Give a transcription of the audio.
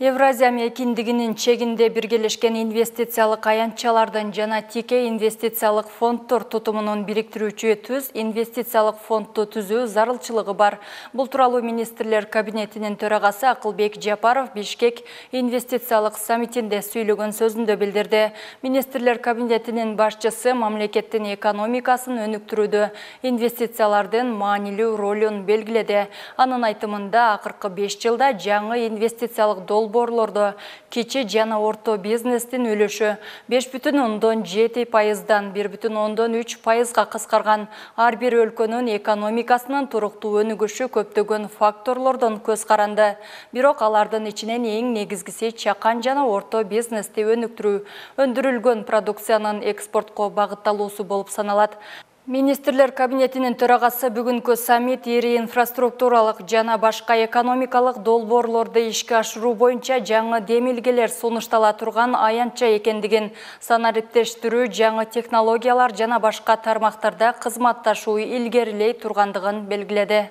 Евразия мейкиндигинин чегинде биргелешкен инвестициялык аянтчалардан жана тике инвестициялык фонддор тутумунун бириктирүүчү түз инвестициялык фондду түзүү зарылчылыгы бар. Бул тууралуу министрлер кабинетинин төрагасы Акылбек Жапаров Бишкек инвестициялык саммитинде сүйлөгөн сөзүндө билдирди. Министрлер кабинетинин башчысы мамлекеттин экономикасын өнүктүрүүдө инвестициялардын маанилүү ролун белгиледи. Анын айтымында акыркы 5 жылда жаңы инвестициялык долбоорлордо кичи жана орто бизнестин үлүшү 5,7%дан 1,3%га кыскарган. Ар бир өлкөнүн экономикасынын туруктуу өнүгүшү көптөгөн факторлордон көз каранды. Бирок алардын ичинен эң негизгиси чакан жана орто бизнести өнүктүрүү, өндүрүлгөн продукциянын экспортко багытталуусу болуп саналат. Министрлер кабинетинин төрагасы бүгүнкү саммит ири инфраструктуралык жана башка экономикалык долбоорлорду ишке ашыруу боюнча жаңы демилгелер сунуштала турган аянтча экендигин, санариптештирүү, жаңы технологиялар жана башка тармактарда кызматташуу илгерилей тургандыгын белгиледи.